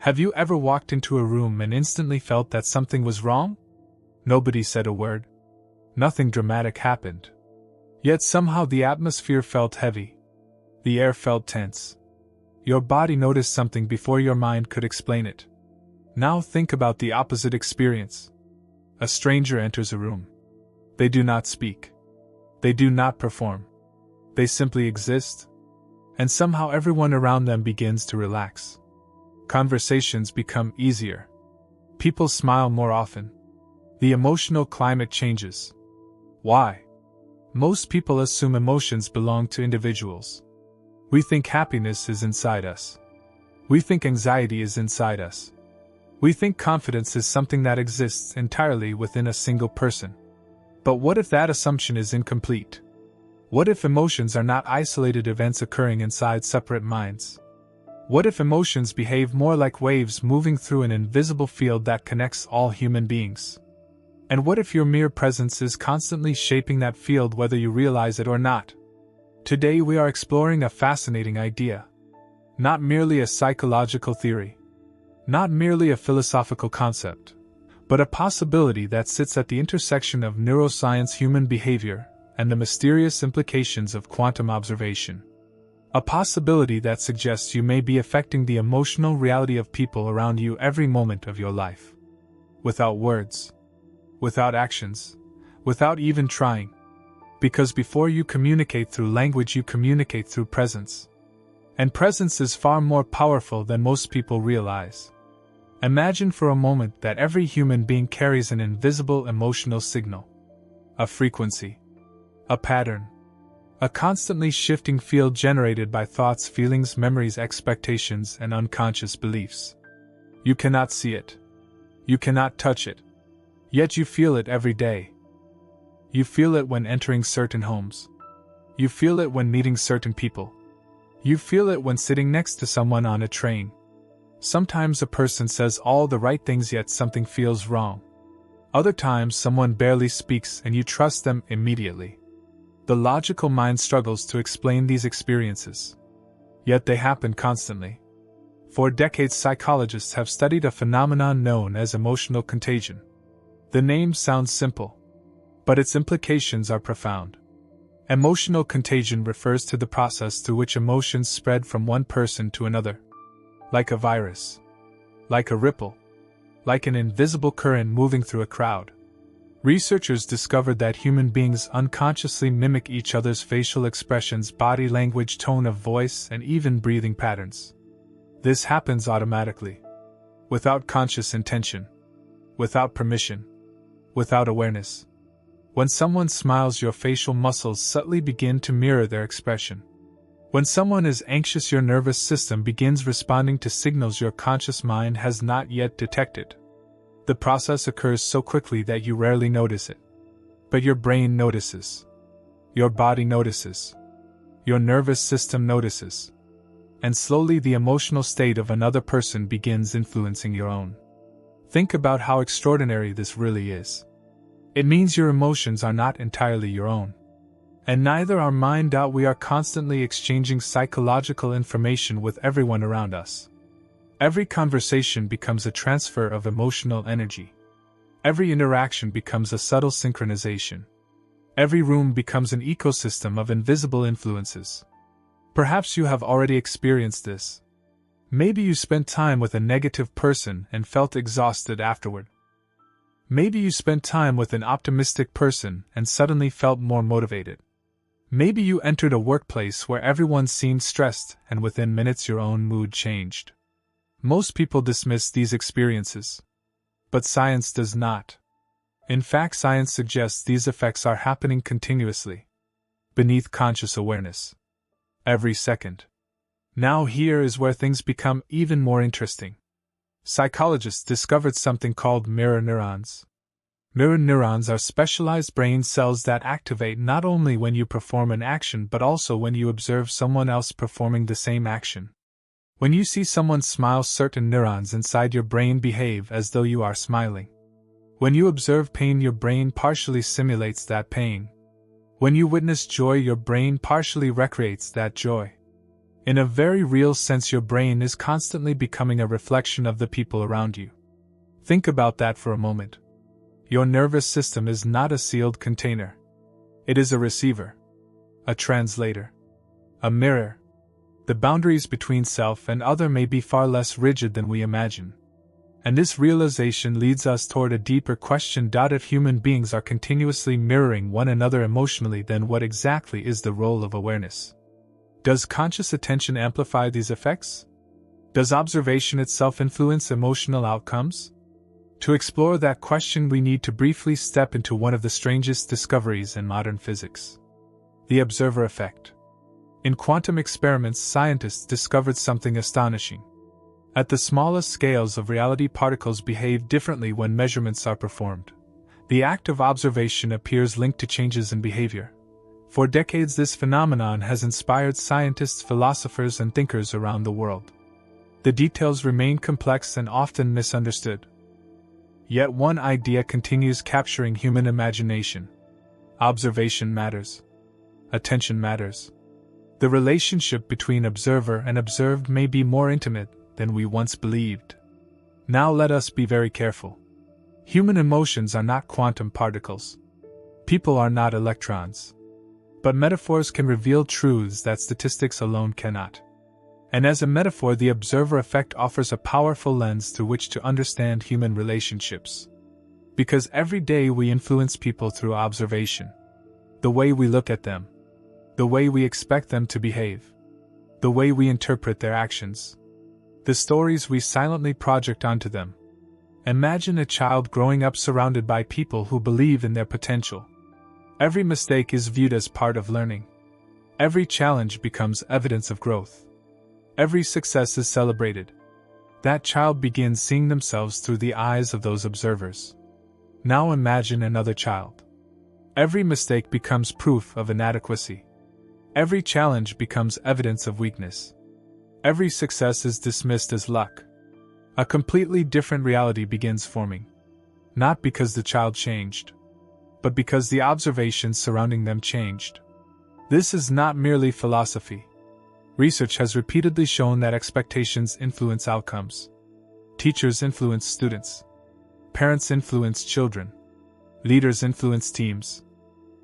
Have you ever walked into a room and instantly felt that something was wrong? Nobody said a word. Nothing dramatic happened. Yet somehow the atmosphere felt heavy. The air felt tense. Your body noticed something before your mind could explain it. Now think about the opposite experience. A stranger enters a room. They do not speak. They do not perform. They simply exist. And somehow everyone around them begins to relax. Conversations become easier. People smile more often. The emotional climate changes. Why? Most people assume emotions belong to individuals. We think happiness is inside us. We think anxiety is inside us. We think confidence is something that exists entirely within a single person. But what if that assumption is incomplete? What if emotions are not isolated events occurring inside separate minds? What if emotions behave more like waves moving through an invisible field that connects all human beings? And what if your mere presence is constantly shaping that field whether you realize it or not? Today we are exploring a fascinating idea. Not merely a psychological theory. Not merely a philosophical concept. But a possibility that sits at the intersection of neuroscience, human behavior, and the mysterious implications of quantum observation. A possibility that suggests you may be affecting the emotional reality of people around you every moment of your life. Without words. Without actions. Without even trying. Because before you communicate through language, you communicate through presence. And presence is far more powerful than most people realize. Imagine for a moment that every human being carries an invisible emotional signal. A frequency. A pattern. A constantly shifting field generated by thoughts, feelings, memories, expectations, and unconscious beliefs. You cannot see it. You cannot touch it. Yet you feel it every day. You feel it when entering certain homes. You feel it when meeting certain people. You feel it when sitting next to someone on a train. Sometimes a person says all the right things yet something feels wrong. Other times someone barely speaks and you trust them immediately. The logical mind struggles to explain these experiences. Yet they happen constantly. For decades, psychologists have studied a phenomenon known as emotional contagion. The name sounds simple, but its implications are profound. Emotional contagion refers to the process through which emotions spread from one person to another. Like a virus. Like a ripple. Like an invisible current moving through a crowd. Researchers discovered that human beings unconsciously mimic each other's facial expressions, body language, tone of voice, and even breathing patterns. This happens automatically. Without conscious intention. Without permission. Without awareness. When someone smiles, your facial muscles subtly begin to mirror their expression. When someone is anxious, your nervous system begins responding to signals your conscious mind has not yet detected. The process occurs so quickly that you rarely notice it. But your brain notices. Your body notices. Your nervous system notices. And slowly the emotional state of another person begins influencing your own. Think about how extraordinary this really is. It means your emotions are not entirely your own. And neither are mine. We are constantly exchanging psychological information with everyone around us. Every conversation becomes a transfer of emotional energy. Every interaction becomes a subtle synchronization. Every room becomes an ecosystem of invisible influences. Perhaps you have already experienced this. Maybe you spent time with a negative person and felt exhausted afterward. Maybe you spent time with an optimistic person and suddenly felt more motivated. Maybe you entered a workplace where everyone seemed stressed and within minutes your own mood changed. Most people dismiss these experiences. But science does not. In fact, science suggests these effects are happening continuously. Beneath conscious awareness. Every second. Now here is where things become even more interesting. Psychologists discovered something called mirror neurons. Mirror neurons are specialized brain cells that activate not only when you perform an action but also when you observe someone else performing the same action. When you see someone smile, certain neurons inside your brain behave as though you are smiling. When you observe pain, your brain partially simulates that pain. When you witness joy, your brain partially recreates that joy. In a very real sense, your brain is constantly becoming a reflection of the people around you. Think about that for a moment. Your nervous system is not a sealed container. It is a receiver, a translator, a mirror. The boundaries between self and other may be far less rigid than we imagine. And this realization leads us toward a deeper question: if human beings are continuously mirroring one another emotionally, then what exactly is the role of awareness? Does conscious attention amplify these effects? Does observation itself influence emotional outcomes? To explore that question, we need to briefly step into one of the strangest discoveries in modern physics: the observer effect. In quantum experiments, scientists discovered something astonishing. At the smallest scales of reality, particles behave differently when measurements are performed. The act of observation appears linked to changes in behavior. For decades, this phenomenon has inspired scientists, philosophers, and thinkers around the world. The details remain complex and often misunderstood. Yet one idea continues capturing human imagination: observation matters. Attention matters. The relationship between observer and observed may be more intimate than we once believed. Now let us be very careful. Human emotions are not quantum particles. People are not electrons. But metaphors can reveal truths that statistics alone cannot. And as a metaphor, the observer effect offers a powerful lens through which to understand human relationships. Because every day we influence people through observation. The way we look at them. The way we expect them to behave. The way we interpret their actions. The stories we silently project onto them. Imagine a child growing up surrounded by people who believe in their potential. Every mistake is viewed as part of learning. Every challenge becomes evidence of growth. Every success is celebrated. That child begins seeing themselves through the eyes of those observers. Now imagine another child. Every mistake becomes proof of inadequacy. Every challenge becomes evidence of weakness. Every success is dismissed as luck. A completely different reality begins forming. Not because the child changed, but because the observations surrounding them changed. This is not merely philosophy. Research has repeatedly shown that expectations influence outcomes. Teachers influence students. Parents influence children. Leaders influence teams.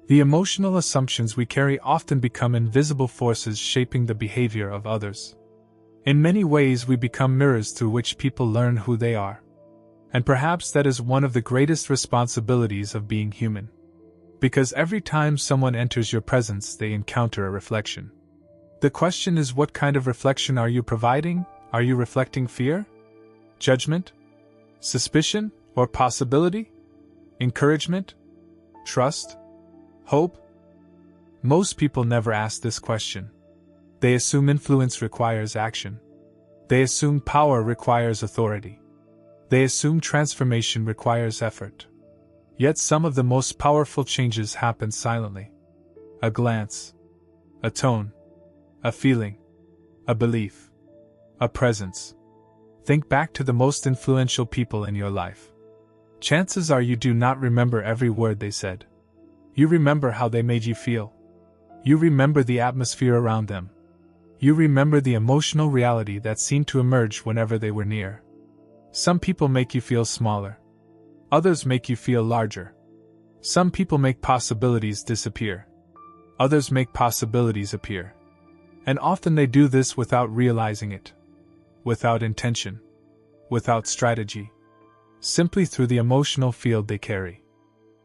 The emotional assumptions we carry often become invisible forces shaping the behavior of others. In many ways, we become mirrors through which people learn who they are. And perhaps that is one of the greatest responsibilities of being human. Because every time someone enters your presence, they encounter a reflection. The question is, what kind of reflection are you providing? Are you reflecting fear? Judgment? Suspicion? Or possibility? Encouragement? Trust? Hope? Most people never ask this question. They assume influence requires action. They assume power requires authority. They assume transformation requires effort. Yet some of the most powerful changes happen silently. A glance. A tone. A feeling. A belief. A presence. Think back to the most influential people in your life. Chances are you do not remember every word they said. You remember how they made you feel. You remember the atmosphere around them. You remember the emotional reality that seemed to emerge whenever they were near. Some people make you feel smaller. Others make you feel larger. Some people make possibilities disappear. Others make possibilities appear. And often they do this without realizing it. Without intention. Without strategy. Simply through the emotional field they carry.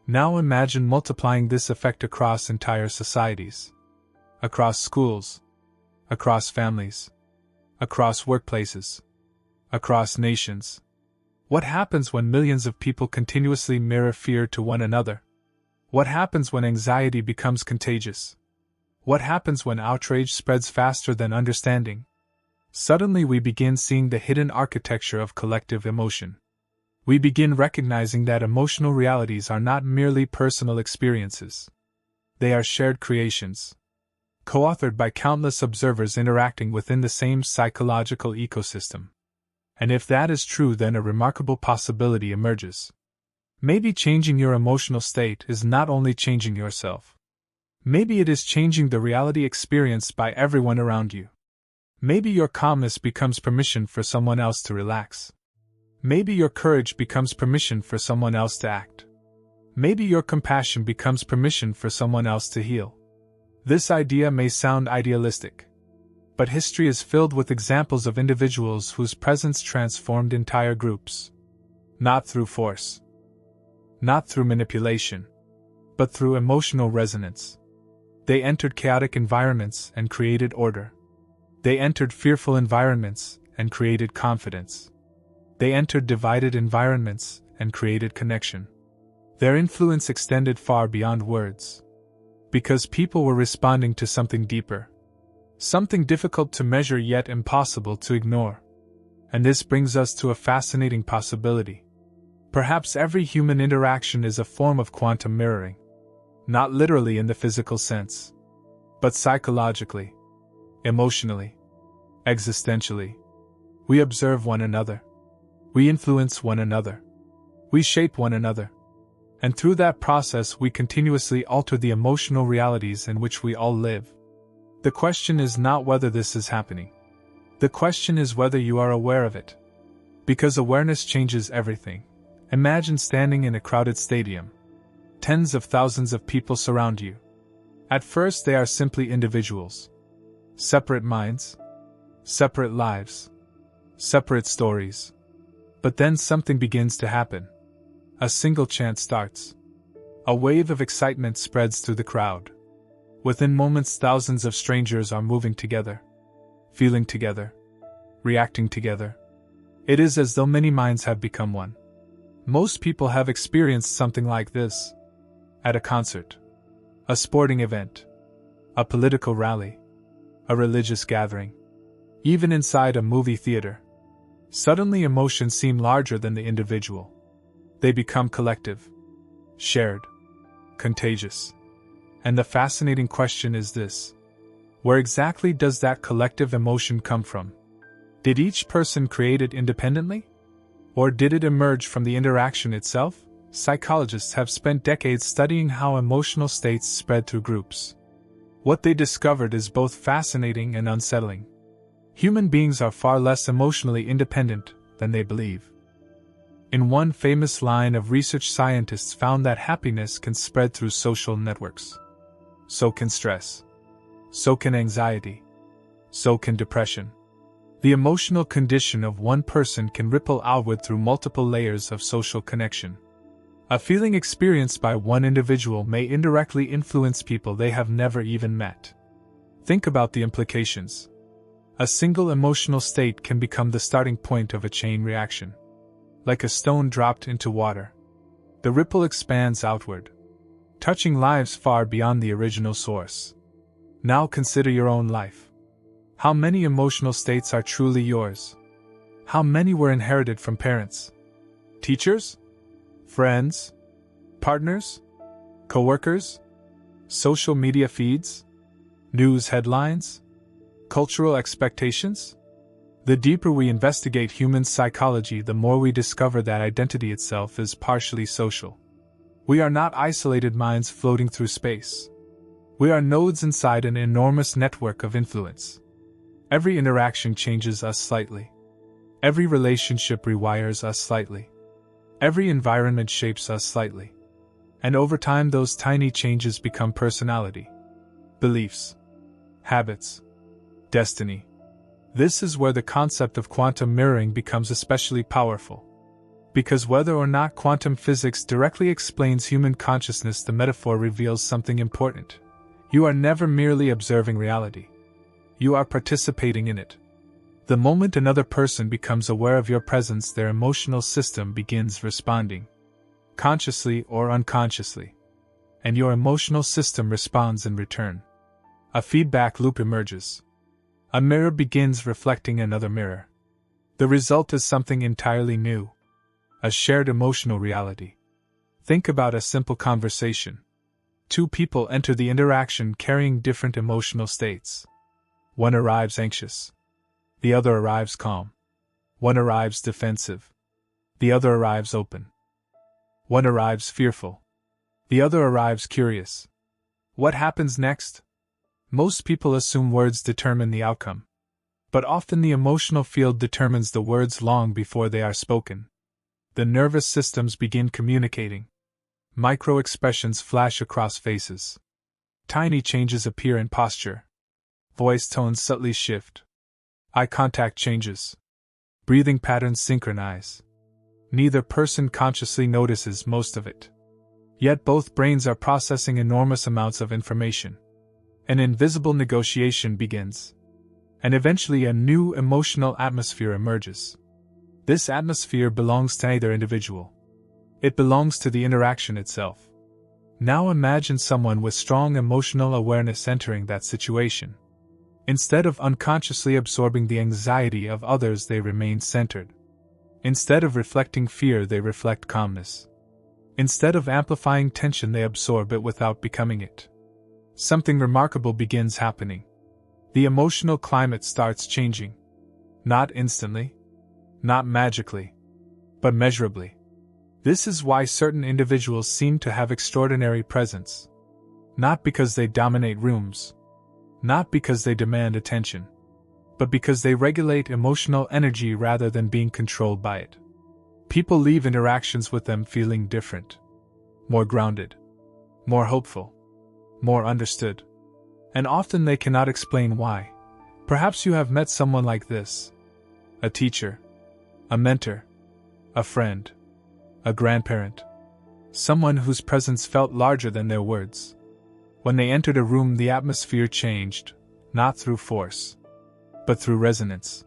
Now imagine multiplying this effect across entire societies. Across schools. Across families. Across workplaces. Across nations. What happens when millions of people continuously mirror fear to one another? What happens when anxiety becomes contagious? What happens when outrage spreads faster than understanding? Suddenly we begin seeing the hidden architecture of collective emotion. We begin recognizing that emotional realities are not merely personal experiences. They are shared creations, co-authored by countless observers interacting within the same psychological ecosystem. And if that is true, then a remarkable possibility emerges. Maybe changing your emotional state is not only changing yourself. Maybe it is changing the reality experienced by everyone around you. Maybe your calmness becomes permission for someone else to relax. Maybe your courage becomes permission for someone else to act. Maybe your compassion becomes permission for someone else to heal. This idea may sound idealistic, but history is filled with examples of individuals whose presence transformed entire groups. Not through force, not through manipulation, but through emotional resonance. They entered chaotic environments and created order. They entered fearful environments and created confidence. They entered divided environments and created connection. Their influence extended far beyond words. Because people were responding to something deeper. Something difficult to measure yet impossible to ignore. And this brings us to a fascinating possibility. Perhaps every human interaction is a form of quantum mirroring. Not literally in the physical sense, but psychologically, emotionally, existentially. We observe one another. We influence one another. We shape one another. And through that process we continuously alter the emotional realities in which we all live. The question is not whether this is happening. The question is whether you are aware of it. Because awareness changes everything. Imagine standing in a crowded stadium. Tens of thousands of people surround you. At first they are simply individuals. Separate minds. Separate lives. Separate stories. But then something begins to happen. A single chant starts. A wave of excitement spreads through the crowd. Within moments thousands of strangers are moving together. Feeling together. Reacting together. It is as though many minds have become one. Most people have experienced something like this. At a concert. A sporting event. A political rally. A religious gathering. Even inside a movie theater. Suddenly emotions seem larger than the individual. They become collective. Shared. Contagious. And the fascinating question is this. Where exactly does that collective emotion come from? Did each person create it independently? Or did it emerge from the interaction itself? Psychologists have spent decades studying how emotional states spread through groups. What they discovered is both fascinating and unsettling. Human beings are far less emotionally independent than they believe. In one famous line of research, scientists found that happiness can spread through social networks. So can stress. So can anxiety. So can depression. The emotional condition of one person can ripple outward through multiple layers of social connection. A feeling experienced by one individual may indirectly influence people they have never even met. Think about the implications. A single emotional state can become the starting point of a chain reaction. Like a stone dropped into water. The ripple expands outward, touching lives far beyond the original source. Now consider your own life. How many emotional states are truly yours? How many were inherited from parents? Teachers? Friends? Partners? Co-workers? Social media feeds? News headlines? Cultural expectations? The deeper we investigate human psychology, the more we discover that identity itself is partially social. We are not isolated minds floating through space. We are nodes inside an enormous network of influence. Every interaction changes us slightly. Every relationship rewires us slightly. Every environment shapes us slightly. And over time those tiny changes become personality, beliefs, habits, destiny. This is where the concept of quantum mirroring becomes especially powerful. Because whether or not quantum physics directly explains human consciousness, the metaphor reveals something important. You are never merely observing reality. You are participating in it. The moment another person becomes aware of your presence, their emotional system begins responding, consciously or unconsciously. And your emotional system responds in return. A feedback loop emerges. A mirror begins reflecting another mirror. The result is something entirely new. A shared emotional reality. Think about a simple conversation. Two people enter the interaction carrying different emotional states. One arrives anxious. The other arrives calm. One arrives defensive. The other arrives open. One arrives fearful. The other arrives curious. What happens next? Most people assume words determine the outcome. But often the emotional field determines the words long before they are spoken. The nervous systems begin communicating. Micro-expressions flash across faces. Tiny changes appear in posture. Voice tones subtly shift. Eye contact changes. Breathing patterns synchronize. Neither person consciously notices most of it. Yet both brains are processing enormous amounts of information. An invisible negotiation begins. And eventually a new emotional atmosphere emerges. This atmosphere belongs to neither individual. It belongs to the interaction itself. Now imagine someone with strong emotional awareness entering that situation. Instead of unconsciously absorbing the anxiety of others, they remain centered. Instead of reflecting fear, they reflect calmness. Instead of amplifying tension, they absorb it without becoming it. Something remarkable begins happening. The emotional climate starts changing. Not instantly, not magically, but measurably. This is why certain individuals seem to have extraordinary presence. Not because they dominate rooms, not because they demand attention, but because they regulate emotional energy rather than being controlled by it. People leave interactions with them feeling different, more grounded, more hopeful, more understood. And often they cannot explain why. Perhaps you have met someone like this: a teacher, a mentor, a friend, a grandparent, someone whose presence felt larger than their words. When they entered a room, the atmosphere changed, not through force, but through resonance.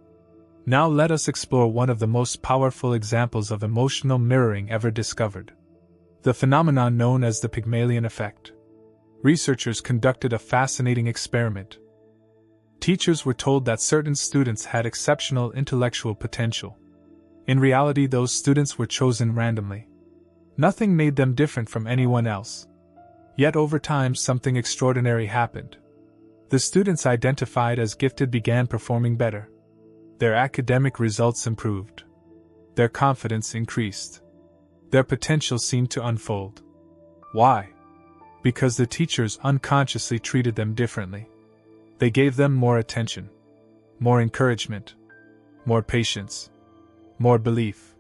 Now let us explore one of the most powerful examples of emotional mirroring ever discovered: the phenomenon known as the Pygmalion effect. Researchers conducted a fascinating experiment. Teachers were told that certain students had exceptional intellectual potential. In reality, those students were chosen randomly. Nothing made them different from anyone else. Yet over time, something extraordinary happened. The students identified as gifted began performing better. Their academic results improved. Their confidence increased. Their potential seemed to unfold. Why? Because the teachers unconsciously treated them differently. They gave them more attention, more encouragement, more patience, more belief.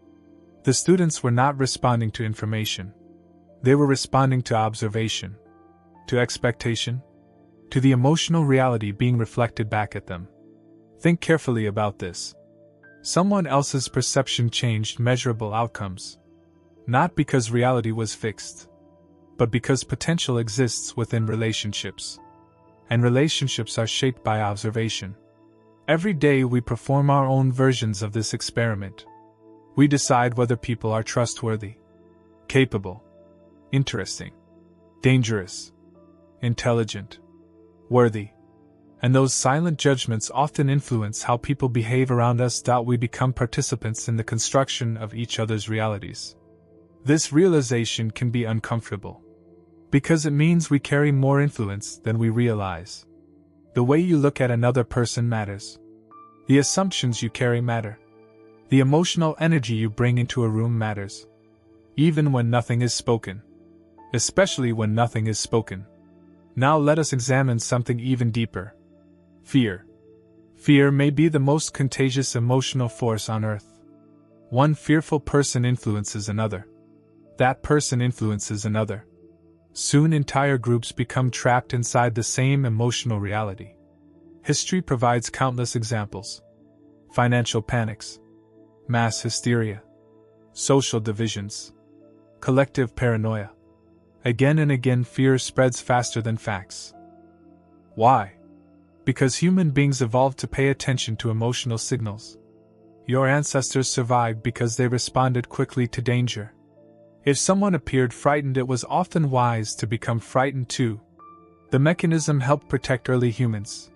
The students were not responding to information. They were responding to observation, to expectation, to the emotional reality being reflected back at them. Think carefully about this. Someone else's perception changed measurable outcomes. Not because reality was fixed, but because potential exists within relationships. And relationships are shaped by observation. Every day we perform our own versions of this experiment. We decide whether people are trustworthy, capable, interesting, dangerous, intelligent, worthy. And those silent judgments often influence how people behave around us. We become participants in the construction of each other's realities. This realization can be uncomfortable, because it means we carry more influence than we realize. The way you look at another person matters. The assumptions you carry matter. The emotional energy you bring into a room matters. Even when nothing is spoken. Especially when nothing is spoken. Now let us examine something even deeper. Fear. Fear may be the most contagious emotional force on earth. One fearful person influences another. That person influences another. Soon entire groups become trapped inside the same emotional reality. History provides countless examples. Financial panics, mass hysteria, social divisions, collective paranoia. Again and again, fear spreads faster than facts. Why? Because human beings evolved to pay attention to emotional signals. Your ancestors survived because they responded quickly to danger. If someone appeared frightened, it was often wise to become frightened too. The mechanism helped protect early humans.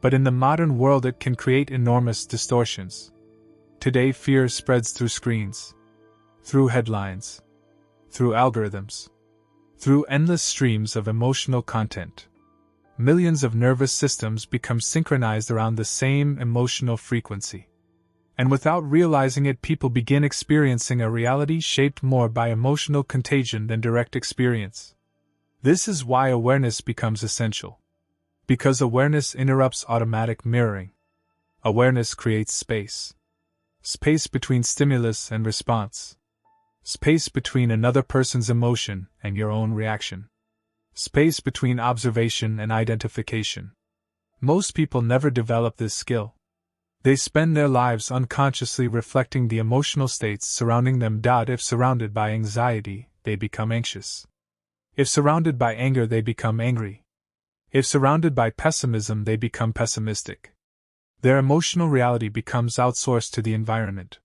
But in the modern world, it can create enormous distortions. Today, fear spreads through screens, through headlines, through algorithms, through endless streams of emotional content. Millions of nervous systems become synchronized around the same emotional frequency. And without realizing it, people begin experiencing a reality shaped more by emotional contagion than direct experience. This is why awareness becomes essential. Because awareness interrupts automatic mirroring. Awareness creates space. Space between stimulus and response. Space between another person's emotion and your own reaction. Space between observation and identification. Most people never develop this skill. They spend their lives unconsciously reflecting the emotional states surrounding them. If surrounded by anxiety, they become anxious. If surrounded by anger, they become angry. If surrounded by pessimism, they become pessimistic. Their emotional reality becomes outsourced to the environment.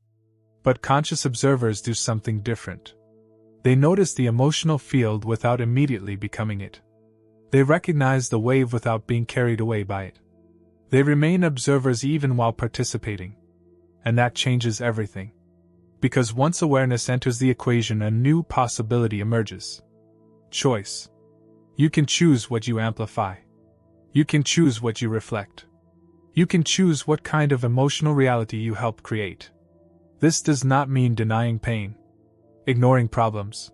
But conscious observers do something different. They notice the emotional field without immediately becoming it. They recognize the wave without being carried away by it. They remain observers even while participating. And that changes everything. Because once awareness enters the equation, a new possibility emerges. Choice. You can choose what you amplify. You can choose what you reflect. You can choose what kind of emotional reality you help create. This does not mean denying pain, ignoring problems,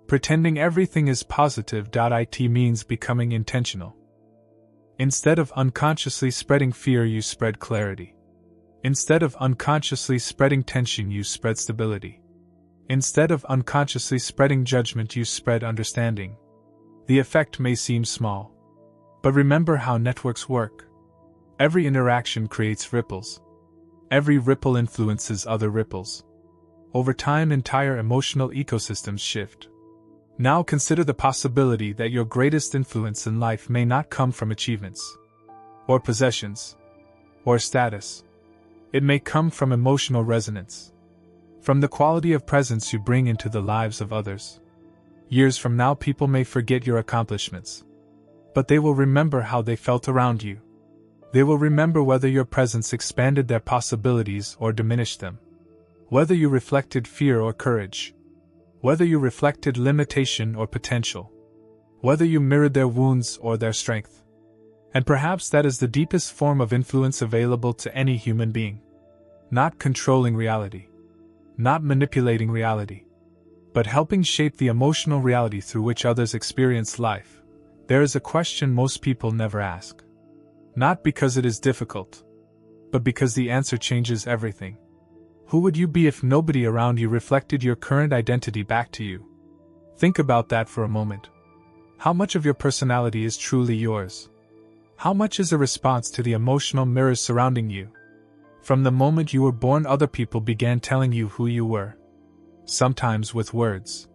pretending everything is positive. It means becoming intentional. Instead of unconsciously spreading fear, you spread clarity. Instead of unconsciously spreading tension, you spread stability. Instead of unconsciously spreading judgment, you spread understanding. The effect may seem small, but remember how networks work. Every interaction creates ripples. Every ripple influences other ripples. Over time, entire emotional ecosystems shift. Now consider the possibility that your greatest influence in life may not come from achievements, or possessions, or status. It may come from emotional resonance, from the quality of presence you bring into the lives of others. Years from now, people may forget your accomplishments, but they will remember how they felt around you. They will remember whether your presence expanded their possibilities or diminished them, whether you reflected fear or courage, whether you reflected limitation or potential, whether you mirrored their wounds or their strength. And perhaps that is the deepest form of influence available to any human being. Not controlling reality, not manipulating reality, but helping shape the emotional reality through which others experience life. There is a question most people never ask. Not because it is difficult, but because the answer changes everything. Who would you be if nobody around you reflected your current identity back to you? Think about that for a moment. How much of your personality is truly yours? How much is a response to the emotional mirrors surrounding you? From the moment you were born, other people began telling you who you were. Sometimes with words,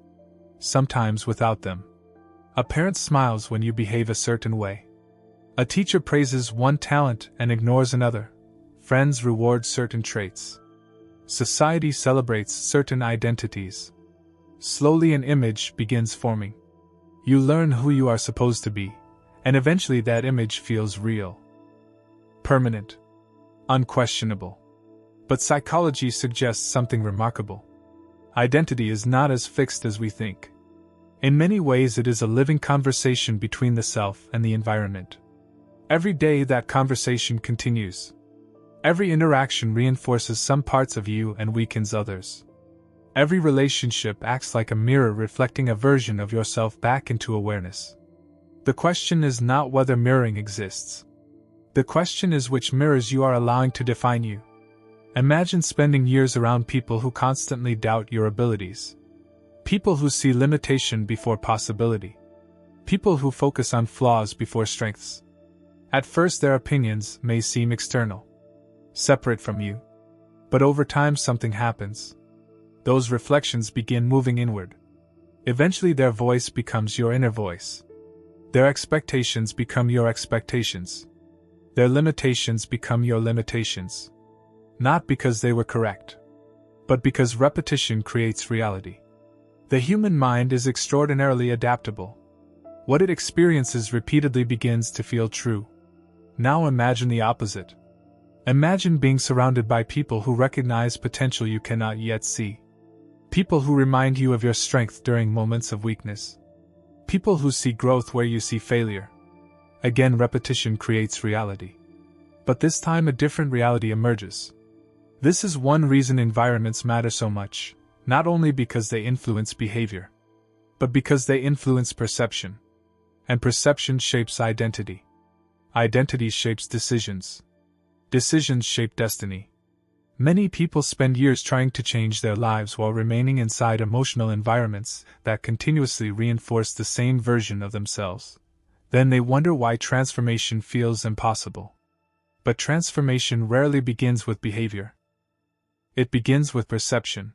sometimes without them. A parent smiles when you behave a certain way. A teacher praises one talent and ignores another. Friends reward certain traits. Society celebrates certain identities. Slowly an image begins forming. You learn who you are supposed to be, and eventually that image feels real. Permanent. Unquestionable. But psychology suggests something remarkable. Identity is not as fixed as we think. In many ways, it is a living conversation between the self and the environment. Every day that conversation continues. Every interaction reinforces some parts of you and weakens others. Every relationship acts like a mirror, reflecting a version of yourself back into awareness. The question is not whether mirroring exists. The question is which mirrors you are allowing to define you. Imagine spending years around people who constantly doubt your abilities. People who see limitation before possibility. People who focus on flaws before strengths. At first, their opinions may seem external, separate from you. But over time, something happens. Those reflections begin moving inward. Eventually, their voice becomes your inner voice. Their expectations become your expectations. Their limitations become your limitations. Not because they were correct, but because repetition creates reality. The human mind is extraordinarily adaptable. What it experiences repeatedly begins to feel true. Now imagine the opposite. Imagine being surrounded by people who recognize potential you cannot yet see. People who remind you of your strength during moments of weakness. People who see growth where you see failure. Again, repetition creates reality. But this time a different reality emerges. This is one reason environments matter so much, not only because they influence behavior, but because they influence perception. And perception shapes identity. Identity shapes decisions. Decisions shape destiny. Many people spend years trying to change their lives while remaining inside emotional environments that continuously reinforce the same version of themselves. Then they wonder why transformation feels impossible. But transformation rarely begins with behavior. It begins with perception.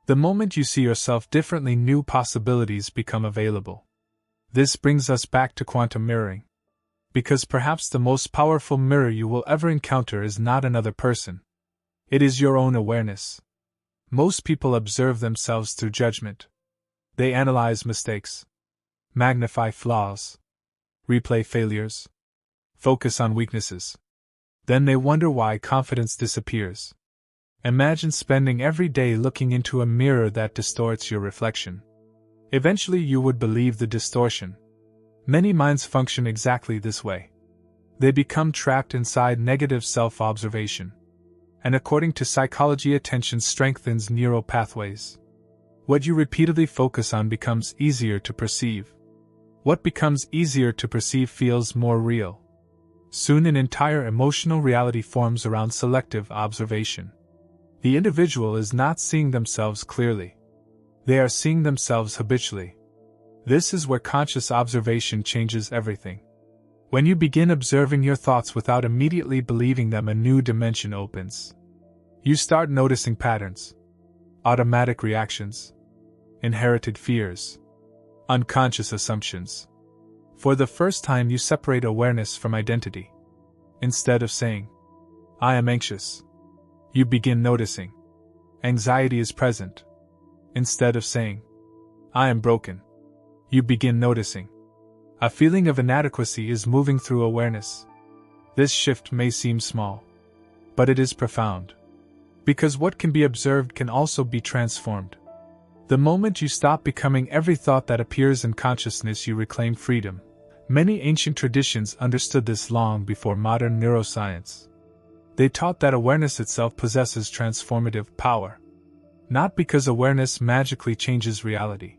The moment you see yourself differently, new possibilities become available. This brings us back to quantum mirroring. Because perhaps the most powerful mirror you will ever encounter is not another person. It is your own awareness. Most people observe themselves through judgment. They analyze mistakes, magnify flaws, replay failures, focus on weaknesses. Then they wonder why confidence disappears. Imagine spending every day looking into a mirror that distorts your reflection. Eventually you would believe the distortion. Many minds function exactly this way. They become trapped inside negative self-observation. And according to psychology, attention strengthens neural pathways. What you repeatedly focus on becomes easier to perceive. What becomes easier to perceive feels more real. Soon an entire emotional reality forms around selective observation. The individual is not seeing themselves clearly. They are seeing themselves habitually. This is where conscious observation changes everything. When you begin observing your thoughts without immediately believing them, a new dimension opens. You start noticing patterns, automatic reactions, inherited fears, unconscious assumptions. For the first time, you separate awareness from identity. Instead of saying, "I am anxious," you begin noticing, "Anxiety is present." Instead of saying, "I am broken," you begin noticing, "A feeling of inadequacy is moving through awareness." This shift may seem small, but it is profound. Because what can be observed can also be transformed. The moment you stop becoming every thought that appears in consciousness, you reclaim freedom. Many ancient traditions understood this long before modern neuroscience. They taught that awareness itself possesses transformative power. Not because awareness magically changes reality,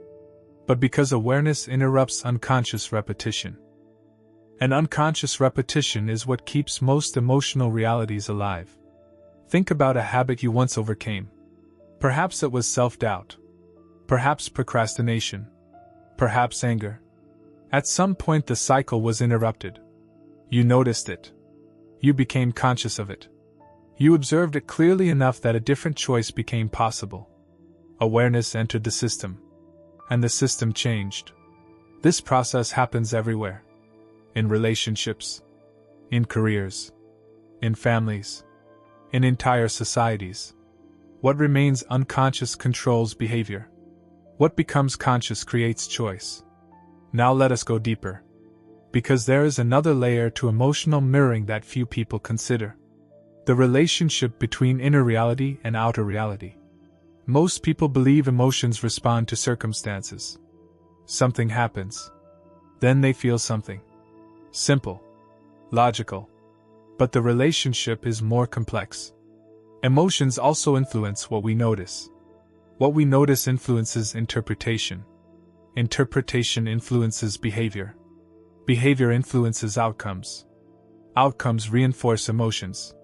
but because awareness interrupts unconscious repetition. And unconscious repetition is what keeps most emotional realities alive. Think about a habit you once overcame. Perhaps it was self-doubt. Perhaps procrastination. Perhaps anger. At some point the cycle was interrupted. You noticed it. You became conscious of it. You observed it clearly enough that a different choice became possible. Awareness entered the system. And the system changed. This process happens everywhere. In relationships. In careers. In families. In entire societies. What remains unconscious controls behavior. What becomes conscious creates choice. Now let us go deeper. Because there is another layer to emotional mirroring that few people consider. The relationship between inner reality and outer reality. Most people believe emotions respond to circumstances. Something happens. Then they feel something. Simple. Logical. But the relationship is more complex. Emotions also influence what we notice. What we notice influences interpretation. Interpretation influences behavior. Behavior influences outcomes. Outcomes reinforce emotions.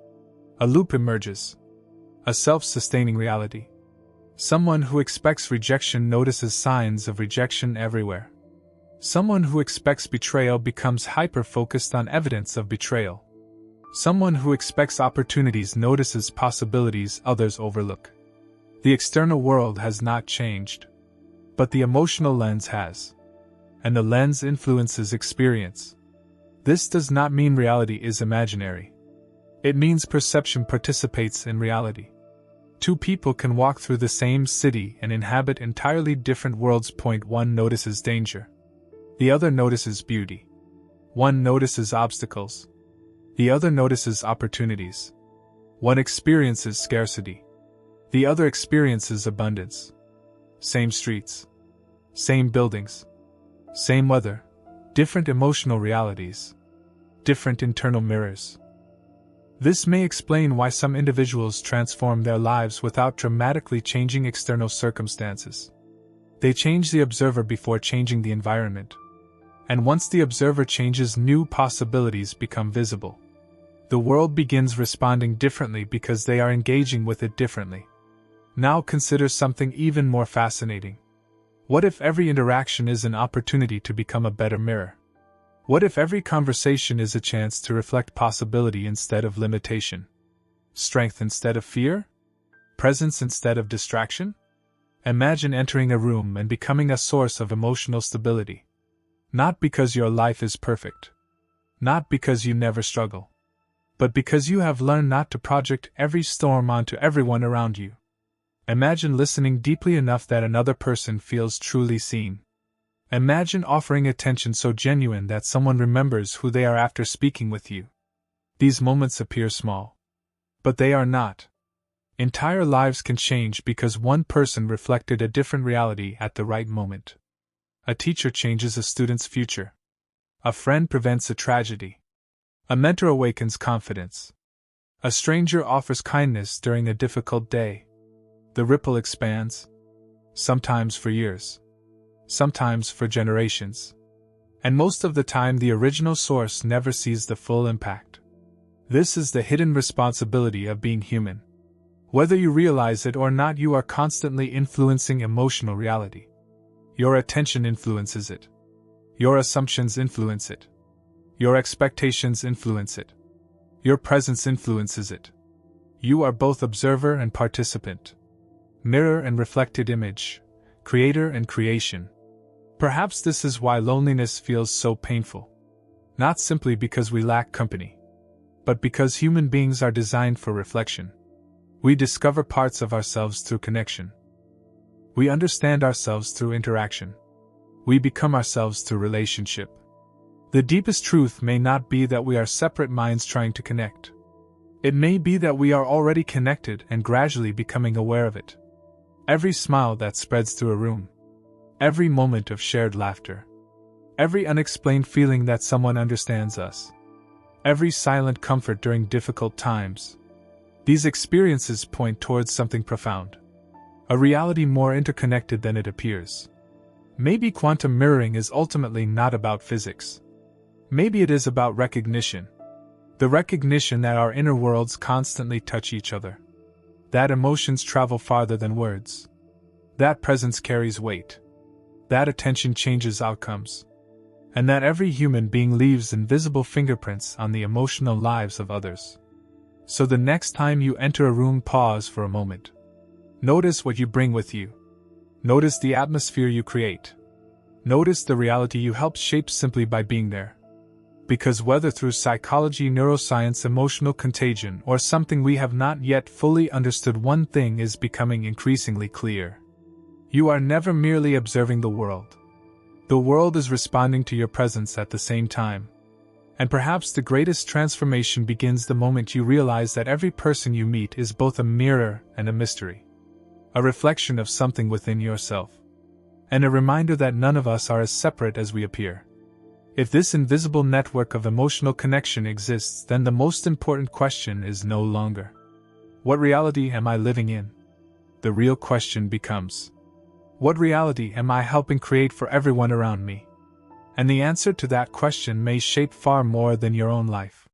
A loop emerges. A self-sustaining reality. Someone who expects rejection notices signs of rejection everywhere. Someone who expects betrayal becomes hyper-focused on evidence of betrayal. Someone who expects opportunities notices possibilities others overlook. The external world has not changed, but the emotional lens has. And the lens influences experience. This does not mean reality is imaginary. It means perception participates in reality. Two people can walk through the same city and inhabit entirely different worlds. Point one notices danger. The other notices beauty. One notices obstacles. The other notices opportunities. One experiences scarcity. The other experiences abundance. Same streets. Same buildings. Same weather. Different emotional realities. Different internal mirrors. This may explain why some individuals transform their lives without dramatically changing external circumstances. They change the observer before changing the environment. And once the observer changes, new possibilities become visible. The world begins responding differently because they are engaging with it differently. Now consider something even more fascinating. What if every interaction is an opportunity to become a better mirror? What if every conversation is a chance to reflect possibility instead of limitation? Strength instead of fear? Presence instead of distraction? Imagine entering a room and becoming a source of emotional stability. Not because your life is perfect. Not because you never struggle. But because you have learned not to project every storm onto everyone around you. Imagine listening deeply enough that another person feels truly seen. Imagine offering attention so genuine that someone remembers who they are after speaking with you. These moments appear small. But they are not. Entire lives can change because one person reflected a different reality at the right moment. A teacher changes a student's future. A friend prevents a tragedy. A mentor awakens confidence. A stranger offers kindness during a difficult day. The ripple expands. Sometimes for years. Sometimes for generations. And most of the time the original source never sees the full impact. This is the hidden responsibility of being human. Whether you realize it or not, you are constantly influencing emotional reality. Your attention influences it. Your assumptions influence it. Your expectations influence it. Your presence influences it. You are both observer and participant. Mirror and reflected image. Creator and creation. Perhaps this is why loneliness feels so painful. Not simply because we lack company, but because human beings are designed for reflection. We discover parts of ourselves through connection. We understand ourselves through interaction. We become ourselves through relationship. The deepest truth may not be that we are separate minds trying to connect. It may be that we are already connected and gradually becoming aware of it. Every smile that spreads through a room. Every moment of shared laughter. Every unexplained feeling that someone understands us. Every silent comfort during difficult times. These experiences point towards something profound. A reality more interconnected than it appears. Maybe quantum mirroring is ultimately not about physics. Maybe it is about recognition. The recognition that our inner worlds constantly touch each other. That emotions travel farther than words. That presence carries weight. That attention changes outcomes. And that every human being leaves invisible fingerprints on the emotional lives of others. So the next time you enter a room, pause for a moment. Notice what you bring with you. Notice the atmosphere you create. Notice the reality you help shape simply by being there. Because whether through psychology, neuroscience, emotional contagion, or something we have not yet fully understood, one thing is becoming increasingly clear. You are never merely observing the world. The world is responding to your presence at the same time. And perhaps the greatest transformation begins the moment you realize that every person you meet is both a mirror and a mystery. A reflection of something within yourself. And a reminder that none of us are as separate as we appear. If this invisible network of emotional connection exists, then the most important question is no longer, what reality am I living in? The real question becomes, what reality am I helping create for everyone around me? And the answer to that question may shape far more than your own life.